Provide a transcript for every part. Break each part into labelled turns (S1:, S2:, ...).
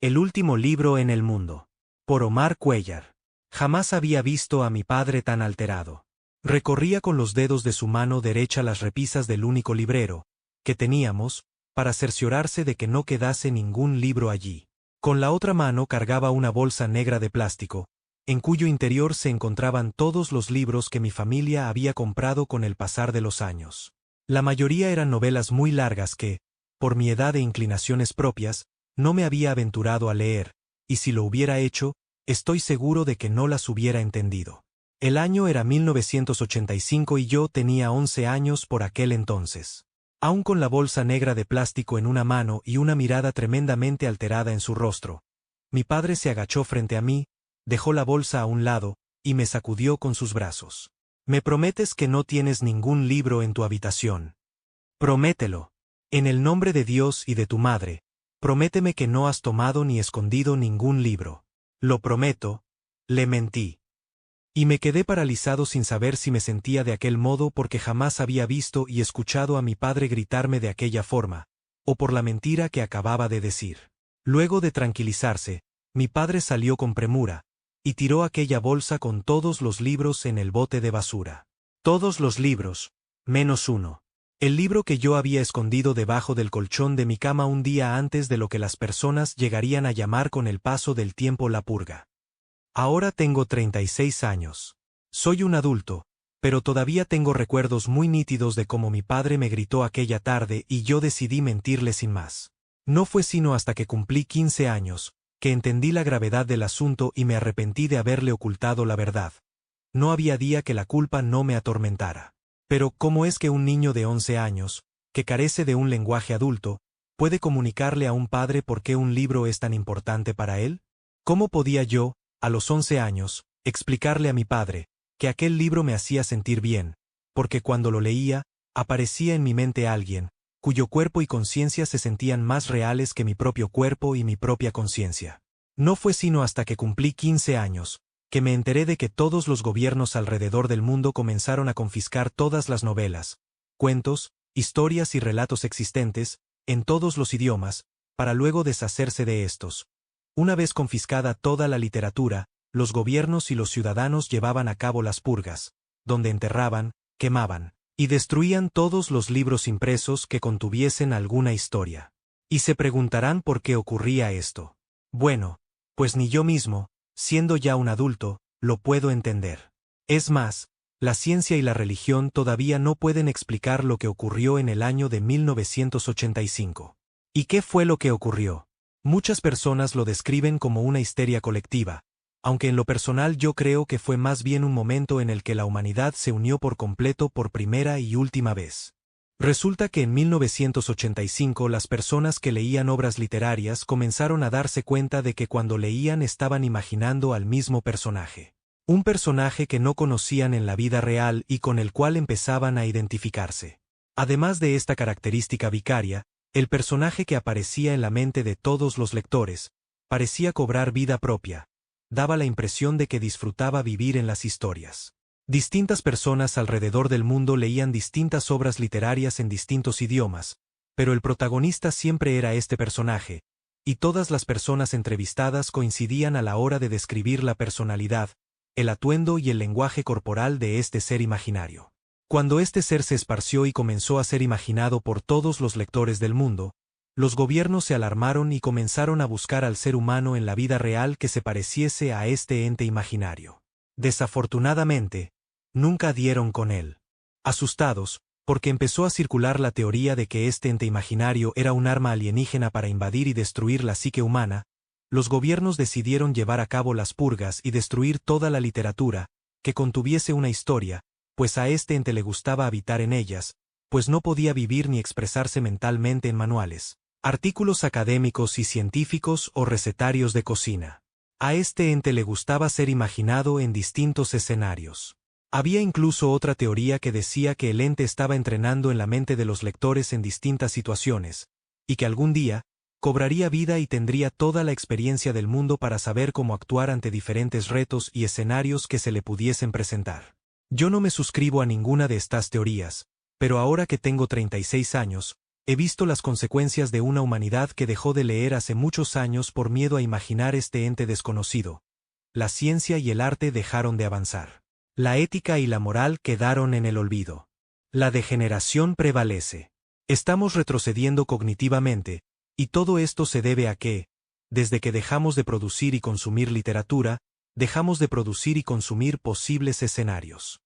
S1: El último libro en el mundo. Por Omar Cuellar. Jamás había visto a mi padre tan alterado. Recorría con los dedos de su mano derecha las repisas del único librero que teníamos, para cerciorarse de que no quedase ningún libro allí. Con la otra mano cargaba una bolsa negra de plástico, en cuyo interior se encontraban todos los libros que mi familia había comprado con el pasar de los años. La mayoría eran novelas muy largas que, por mi edad e inclinaciones propias, no me había aventurado a leer, y si lo hubiera hecho, estoy seguro de que no las hubiera entendido. El año era 1985 y yo tenía 11 años por aquel entonces. Aún con la bolsa negra de plástico en una mano y una mirada tremendamente alterada en su rostro, mi padre se agachó frente a mí, dejó la bolsa a un lado, y me sacudió con sus brazos. «¿Me prometes que no tienes ningún libro en tu habitación? Promételo. En el nombre de Dios y de tu madre, prométeme que no has tomado ni escondido ningún libro». «Lo prometo», le mentí. Y me quedé paralizado sin saber si me sentía de aquel modo porque jamás había visto y escuchado a mi padre gritarme de aquella forma, o por la mentira que acababa de decir. Luego de tranquilizarse, mi padre salió con premura, y tiró aquella bolsa con todos los libros en el bote de basura. Todos los libros, menos uno. El libro que yo había escondido debajo del colchón de mi cama un día antes de lo que las personas llegarían a llamar con el paso del tiempo la purga. Ahora tengo 36 años. Soy un adulto, pero todavía tengo recuerdos muy nítidos de cómo mi padre me gritó aquella tarde y yo decidí mentirle sin más. No fue sino hasta que cumplí 15 años, que entendí la gravedad del asunto y me arrepentí de haberle ocultado la verdad. No había día que la culpa no me atormentara. Pero ¿cómo es que un niño de 11 años, que carece de un lenguaje adulto, puede comunicarle a un padre por qué un libro es tan importante para él? ¿Cómo podía yo, a los 11 años, explicarle a mi padre que aquel libro me hacía sentir bien, porque cuando lo leía, aparecía en mi mente alguien, cuyo cuerpo y conciencia se sentían más reales que mi propio cuerpo y mi propia conciencia? No fue sino hasta que cumplí 15 años, que me enteré de que todos los gobiernos alrededor del mundo comenzaron a confiscar todas las novelas, cuentos, historias y relatos existentes, en todos los idiomas, para luego deshacerse de estos. Una vez confiscada toda la literatura, los gobiernos y los ciudadanos llevaban a cabo las purgas, donde enterraban, quemaban, y destruían todos los libros impresos que contuviesen alguna historia. Y se preguntarán por qué ocurría esto. Bueno, pues ni yo mismo, siendo ya un adulto, lo puedo entender. Es más, la ciencia y la religión todavía no pueden explicar lo que ocurrió en el año de 1985. ¿Y qué fue lo que ocurrió? Muchas personas lo describen como una histeria colectiva, aunque en lo personal yo creo que fue más bien un momento en el que la humanidad se unió por completo por primera y última vez. Resulta que en 1985 las personas que leían obras literarias comenzaron a darse cuenta de que cuando leían estaban imaginando al mismo personaje. Un personaje que no conocían en la vida real y con el cual empezaban a identificarse. Además de esta característica vicaria, el personaje que aparecía en la mente de todos los lectores, parecía cobrar vida propia, daba la impresión de que disfrutaba vivir en las historias. Distintas personas alrededor del mundo leían distintas obras literarias en distintos idiomas, pero el protagonista siempre era este personaje, y todas las personas entrevistadas coincidían a la hora de describir la personalidad, el atuendo y el lenguaje corporal de este ser imaginario. Cuando este ser se esparció y comenzó a ser imaginado por todos los lectores del mundo, los gobiernos se alarmaron y comenzaron a buscar al ser humano en la vida real que se pareciese a este ente imaginario. Desafortunadamente, nunca dieron con él. Asustados, porque empezó a circular la teoría de que este ente imaginario era un arma alienígena para invadir y destruir la psique humana, los gobiernos decidieron llevar a cabo las purgas y destruir toda la literatura que contuviese una historia, pues a este ente le gustaba habitar en ellas, pues no podía vivir ni expresarse mentalmente en manuales, artículos académicos y científicos o recetarios de cocina. A este ente le gustaba ser imaginado en distintos escenarios. Había incluso otra teoría que decía que el ente estaba entrenando en la mente de los lectores en distintas situaciones, y que algún día, cobraría vida y tendría toda la experiencia del mundo para saber cómo actuar ante diferentes retos y escenarios que se le pudiesen presentar. Yo no me suscribo a ninguna de estas teorías, pero ahora que tengo 36 años, He visto las consecuencias de una humanidad que dejó de leer hace muchos años por miedo a imaginar este ente desconocido. La ciencia y el arte dejaron de avanzar. La ética y la moral quedaron en el olvido. La degeneración prevalece. Estamos retrocediendo cognitivamente, y todo esto se debe a que, desde que dejamos de producir y consumir literatura, dejamos de producir y consumir posibles escenarios.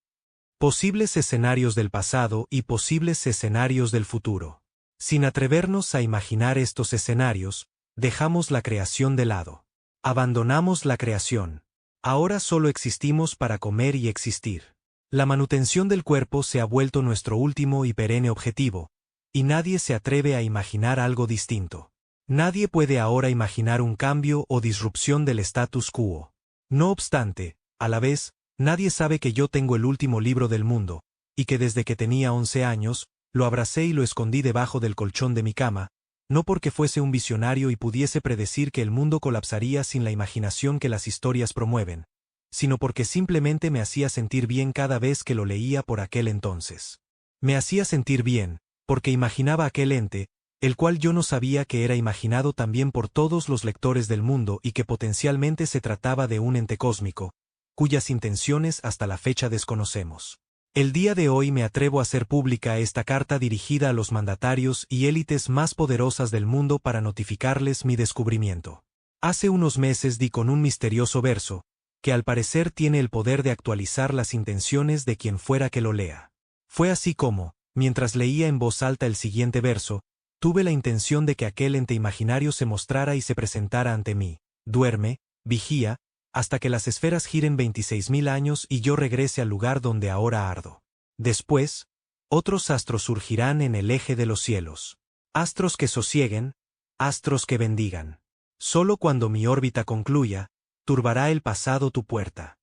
S1: Posibles escenarios del pasado y posibles escenarios del futuro. Sin atrevernos a imaginar estos escenarios, dejamos la creación de lado. Abandonamos la creación. Ahora solo existimos para comer y existir. La manutención del cuerpo se ha vuelto nuestro último y perenne objetivo, y nadie se atreve a imaginar algo distinto. Nadie puede ahora imaginar un cambio o disrupción del status quo. No obstante, a la vez, nadie sabe que yo tengo el último libro del mundo, y que desde que tenía 11 años, lo abracé y lo escondí debajo del colchón de mi cama, no porque fuese un visionario y pudiese predecir que el mundo colapsaría sin la imaginación que las historias promueven, sino porque simplemente me hacía sentir bien cada vez que lo leía por aquel entonces. Me hacía sentir bien, porque imaginaba aquel ente, el cual yo no sabía que era imaginado también por todos los lectores del mundo y que potencialmente se trataba de un ente cósmico, cuyas intenciones hasta la fecha desconocemos. El día de hoy me atrevo a hacer pública esta carta dirigida a los mandatarios y élites más poderosas del mundo para notificarles mi descubrimiento. Hace unos meses di con un misterioso verso, que al parecer tiene el poder de actualizar las intenciones de quien fuera que lo lea. Fue así como, mientras leía en voz alta el siguiente verso, tuve la intención de que aquel ente imaginario se mostrara y se presentara ante mí. Duerme, vigía, hasta que las esferas giren 26.000 años y yo regrese al lugar donde ahora ardo. Después, otros astros surgirán en el eje de los cielos. Astros que sosieguen, astros que bendigan. Solo cuando mi órbita concluya, turbará el pasado tu puerta.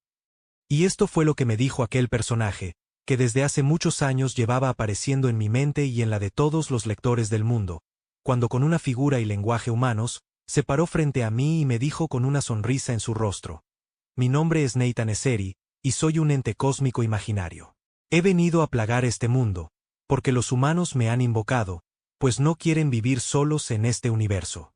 S1: Y esto fue lo que me dijo aquel personaje, que desde hace muchos años llevaba apareciendo en mi mente y en la de todos los lectores del mundo, cuando con una figura y lenguaje humanos, se paró frente a mí y me dijo con una sonrisa en su rostro: mi nombre es Nathan Esseri, y soy un ente cósmico imaginario. He venido a plagar este mundo, porque los humanos me han invocado, pues no quieren vivir solos en este universo.